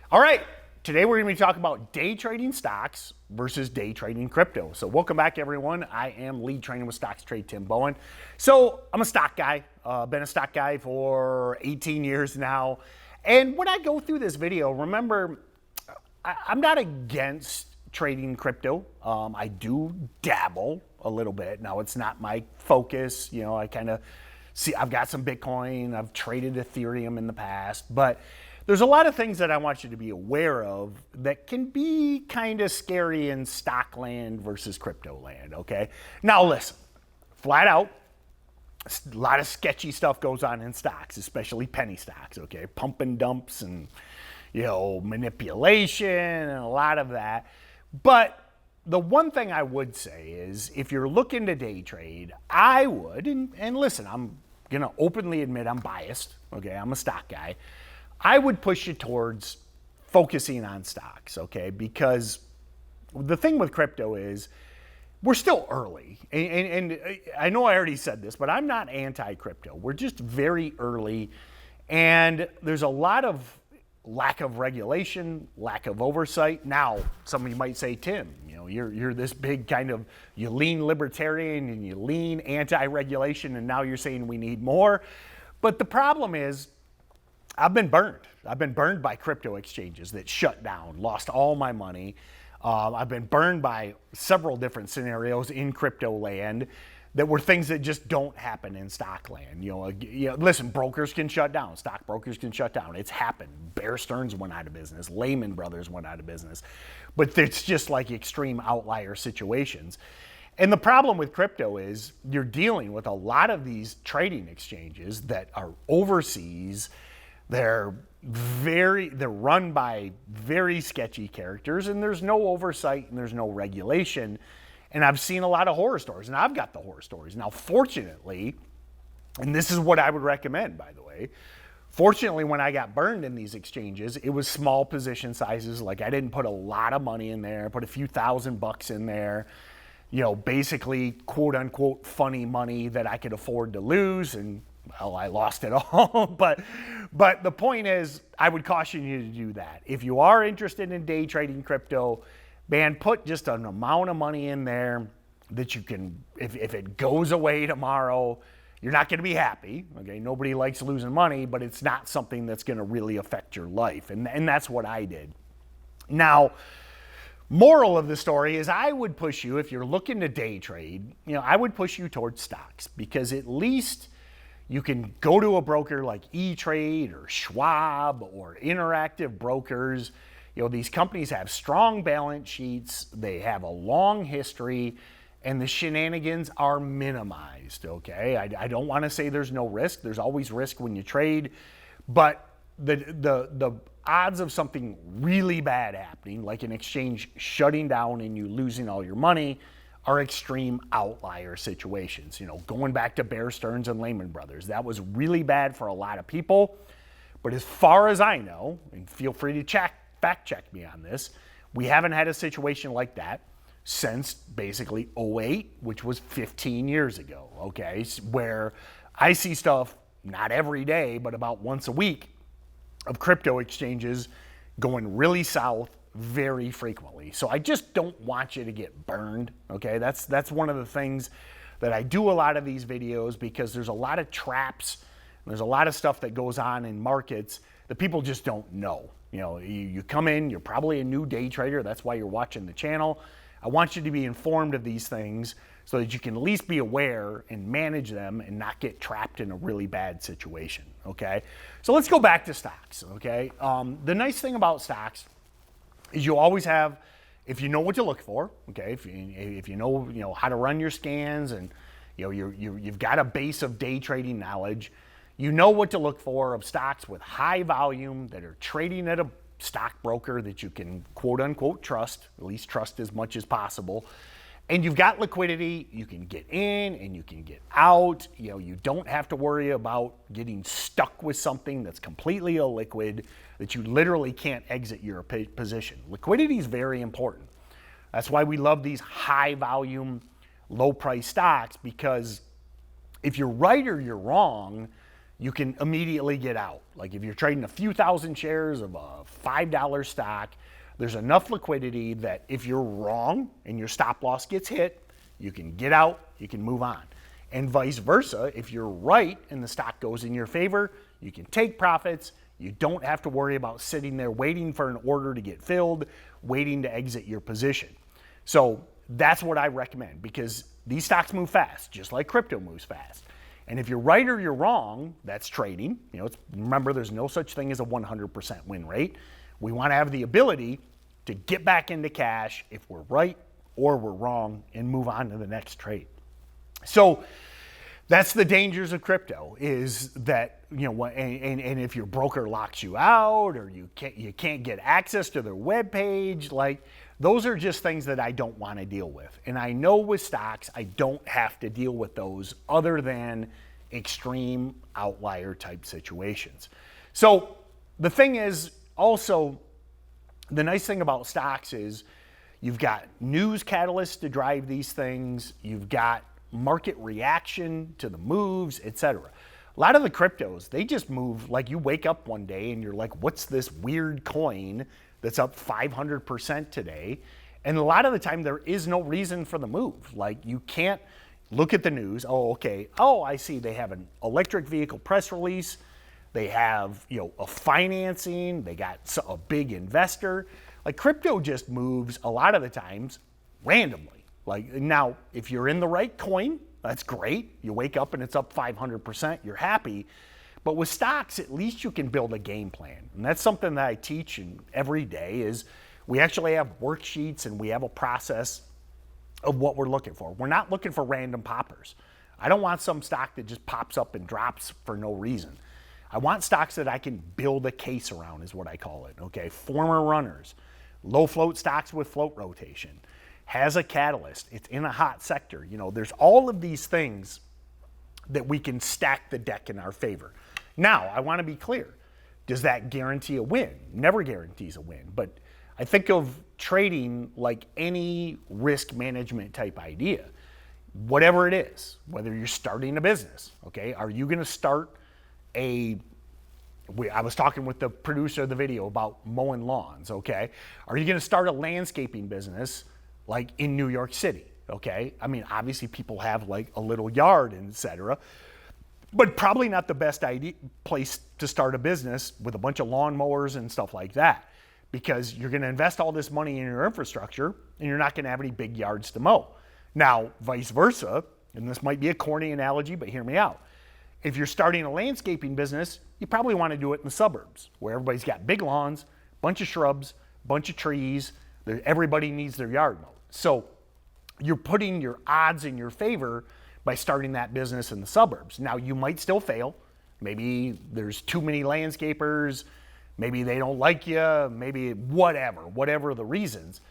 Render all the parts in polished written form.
All right, today we're going to be talking about day trading stocks versus day trading crypto. So welcome back, everyone. I am lead trainer with StocksToTrade, Tim Bohen. So I'm a stock guy. Been a stock guy for 18 years now. And when I go through this video, remember, I'm not against trading crypto. I do dabble a little bit. Now, it's not my focus. You know, I kind of see, I've got some Bitcoin. I've traded Ethereum in the past. But there's a lot of things that I want you to be aware of that can be kind of scary in stock land versus crypto land, okay? Now listen, flat out, a lot of sketchy stuff goes on in stocks, especially penny stocks, okay? Pump and dumps and, you know, manipulation and a lot of that. But the one thing I would say is if you're looking to day trade, I would, and listen, I'm gonna openly admit I'm biased, okay? I'm a stock guy. I would push you towards focusing on stocks, okay? Because the thing with crypto is we're still early. And I know I already said this, but I'm not anti-crypto. We're just very early. And there's a lot of lack of regulation, lack of oversight. Now, some of you might say, Tim, you know, you're this big kind of, you lean libertarian and you lean anti-regulation, and now you're saying we need more. But the problem is, I've been burned. I've been burned by crypto exchanges that shut down, lost all my money. I've been burned by several different scenarios in crypto land that were things that just don't happen in stock land. You know, listen, brokers can shut down. Stockbrokers can shut down. It's happened. Bear Stearns went out of business. Lehman Brothers went out of business. But it's just like extreme outlier situations. And the problem with crypto is you're dealing with a lot of these trading exchanges that are overseas. They're run by very sketchy characters, and there's no oversight and there's no regulation. And I've seen a lot of horror stories, and I've got the horror stories. Now, fortunately, and this is what I would recommend, by the way, fortunately, when I got burned in these exchanges, it was small position sizes. Like, I didn't put a lot of money in there, put a few $1,000 in there, you know, basically quote unquote funny money that I could afford to lose, and well, I lost it all. But the point is, I would caution you to do that. If you are interested in day trading crypto, man, put just an amount of money in there that you can, if it goes away tomorrow, you're not going to be happy. Okay, nobody likes losing money, but it's not something that's going to really affect your life. And that's what I did. Now, moral of the story is I would push you, if you're looking to day trade, you know, I would push you towards stocks, because at least you can go to a broker like E-Trade or Schwab or Interactive Brokers. You know, these companies have strong balance sheets, they have a long history, and the shenanigans are minimized, okay? I don't want to say there's no risk. There's always risk when you trade, but the odds of something really bad happening, like an exchange shutting down and you losing all your money, are extreme outlier situations. You know, going back to Bear Stearns and Lehman Brothers, that was really bad for a lot of people. But as far as I know, and feel free to fact check me on this, we haven't had a situation like that since basically '08, which was 15 years ago, okay? Where I see stuff, not every day, but about once a week, of crypto exchanges going really south very frequently. So I just don't want you to get burned, okay? That's one of the things that I do a lot of these videos, because there's a lot of traps, there's a lot of stuff that goes on in markets that people just don't know. You know, you come in, you're probably a new day trader, that's why you're watching the channel. I want you to be informed of these things so that you can at least be aware and manage them and not get trapped in a really bad situation, okay? So let's go back to stocks, okay? The nice thing about stocks is you always have, if you know what to look for, okay, if you know how to run your scans, and you know you've got a base of day trading knowledge, you know what to look for of stocks with high volume that are trading at a stockbroker that you can quote unquote trust, at least trust as much as possible. And you've got liquidity, you can get in and you can get out. You know, you don't have to worry about getting stuck with something that's completely illiquid, that you literally can't exit your position. Liquidity is very important. That's why we love these high volume, low price stocks, because if you're right or you're wrong, you can immediately get out. Like if you're trading a few thousand shares of a $5 stock, there's enough liquidity that if you're wrong and your stop loss gets hit, you can get out, you can move on. And vice versa, if you're right and the stock goes in your favor, you can take profits. You don't have to worry about sitting there waiting for an order to get filled, waiting to exit your position. So that's what I recommend, because these stocks move fast, just like crypto moves fast. And if you're right or you're wrong, that's trading. Remember, there's no such thing as a 100% win rate. We want to have the ability to get back into cash if we're right or we're wrong and move on to the next trade. So that's the dangers of crypto, is that, and if your broker locks you out or you can't get access to their webpage, like those are just things that I don't want to deal with. And I know with stocks, I don't have to deal with those other than extreme outlier type situations. So the thing is also, the nice thing about stocks is you've got news catalysts to drive these things. You've got market reaction to the moves, etc. A lot of the cryptos, they just move like you wake up one day and you're like, what's this weird coin that's up 500% today? And a lot of the time there is no reason for the move. Like you can't look at the news. Oh, okay. Oh, I see. They have an electric vehicle press release. They have, a financing. They got a big investor. Like crypto just moves a lot of the times randomly. Like now, if you're in the right coin, that's great. You wake up and it's up 500%, you're happy. But with stocks, at least you can build a game plan. And that's something that I teach every day is we actually have worksheets and we have a process of what we're looking for. We're not looking for random poppers. I don't want some stock that just pops up and drops for no reason. I want stocks that I can build a case around, is what I call it, okay? Former runners, low float stocks with float rotation, has a catalyst, it's in a hot sector. There's all of these things that we can stack the deck in our favor. Now, I want to be clear. Does that guarantee a win? Never guarantees a win. But I think of trading like any risk management type idea. Whatever it is, whether you're starting a business, okay? Are you going to start I was talking with the producer of the video about mowing lawns, okay? Are you going to start a landscaping business like in New York City, okay? I mean, obviously people have like a little yard, etc., but probably not the best place to start a business with a bunch of lawnmowers and stuff like that, because you're going to invest all this money in your infrastructure and you're not going to have any big yards to mow. Now, vice versa, and this might be a corny analogy, but hear me out. If you're starting a landscaping business, you probably want to do it in the suburbs where everybody's got big lawns, bunch of shrubs, bunch of trees. Everybody needs their yard mowed. So you're putting your odds in your favor by starting that business in the suburbs. Now, you might still fail. Maybe there's too many landscapers. Maybe they don't like you. Maybe whatever the reasons.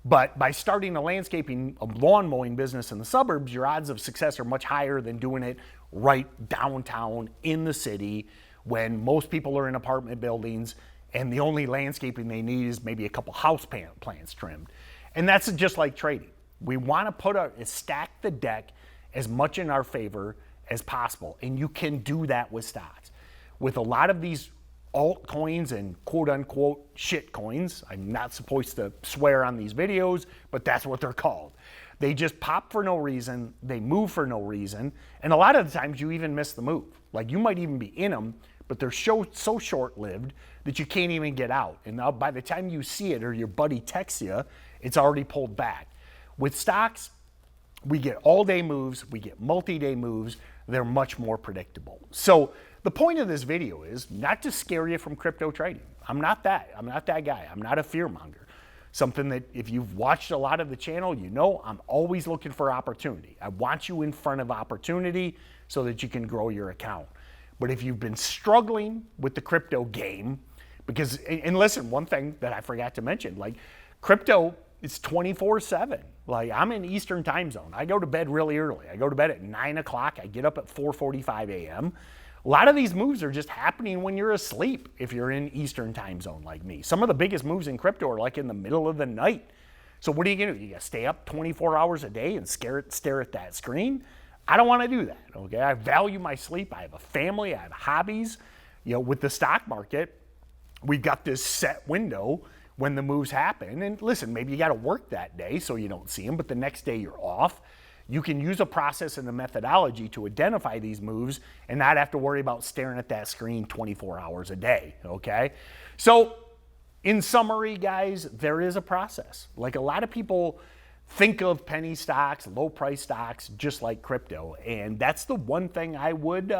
But by starting a lawn mowing business in the suburbs, your odds of success are much higher than doing it right downtown in the city when most people are in apartment buildings and the only landscaping they need is maybe a couple house plants trimmed. And that's just like trading. We want to stack the deck as much in our favor as possible. And you can do that with stocks. With a lot of these altcoins and quote unquote shit coins, I'm not supposed to swear on these videos, but that's what they're called. They just pop for no reason, they move for no reason, and a lot of the times you even miss the move. Like you might even be in them, but they're so short-lived that you can't even get out. And now by the time you see it or your buddy texts you, it's already pulled back. With stocks, we get all-day moves, we get multi-day moves, they're much more predictable. So the point of this video is not to scare you from crypto trading. I'm not that guy. I'm not a fear monger. Something that if you've watched a lot of the channel, you know I'm always looking for opportunity. I want you in front of opportunity so that you can grow your account. But if you've been struggling with the crypto game, because, and listen, one thing that I forgot to mention, like crypto is 24/7. Like I'm in Eastern time zone. I go to bed really early. I go to bed at 9 o'clock. I get up at 4:45 a.m. A lot of these moves are just happening when you're asleep if you're in Eastern time zone like me. Some of the biggest moves in crypto are like in the middle of the night. So what are you gonna do? You gotta stay up 24 hours a day and stare at that screen? I don't want to do that, okay? I value my sleep. I have a family. I have hobbies. With the stock market, we've got this set window when the moves happen. And listen, maybe you got to work that day so you don't see them, but the next day you're off. You can use a process and a methodology to identify these moves and not have to worry about staring at that screen 24 hours a day, okay? So in summary, guys, there is a process. Like a lot of people think of penny stocks, low price stocks, just like crypto. And that's the one thing I would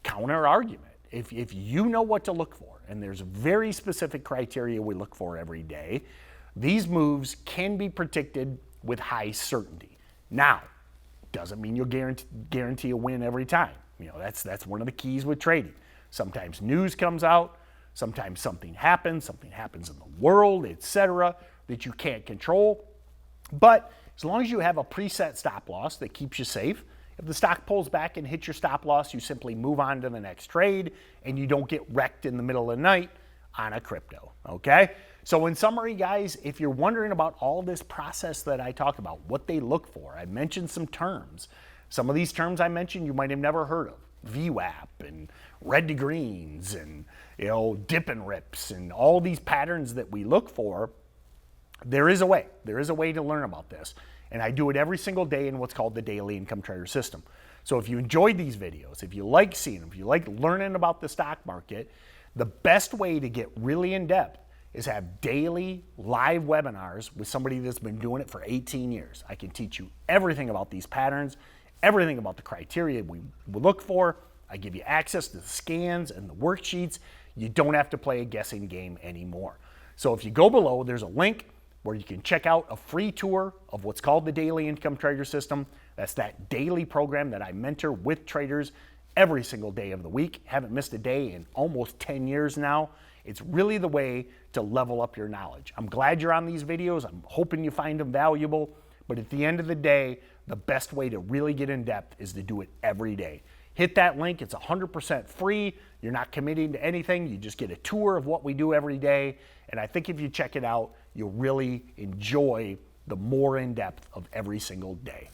counter argument. If you know what to look for, and there's very specific criteria we look for every day, these moves can be predicted with high certainty. Now, doesn't mean you'll guarantee a win every time. That's one of the keys with trading. Sometimes news comes out, sometimes something happens in the world, etc., that you can't control. But as long as you have a preset stop loss that keeps you safe, if the stock pulls back and hits your stop loss, you simply move on to the next trade and you don't get wrecked in the middle of the night on a crypto, okay? So in summary, guys, if you're wondering about all this process that I talk about, what they look for, I mentioned some terms. Some of these terms I mentioned you might have never heard of. VWAP and red to greens and dip and rips and all these patterns that we look for. There is a way. There is a way to learn about this. And I do it every single day in what's called the Daily Income Trader System. So if you enjoyed these videos, if you like seeing them, if you like learning about the stock market, the best way to get really in depth is have daily live webinars with somebody that's been doing it for 18 years. I can teach you everything about these patterns, everything about the criteria we look for. I give you access to the scans and the worksheets. You don't have to play a guessing game anymore. So if you go below, there's a link where you can check out a free tour of what's called the Daily Income Trader System. That's that daily program that I mentor with traders every single day of the week. Haven't missed a day in almost 10 years now. It's really the way to level up your knowledge. I'm glad you're on these videos. I'm hoping you find them valuable. But at the end of the day, the best way to really get in depth is to do it every day. Hit that link. It's 100% free. You're not committing to anything. You just get a tour of what we do every day. And I think if you check it out, you'll really enjoy the more in depth of every single day.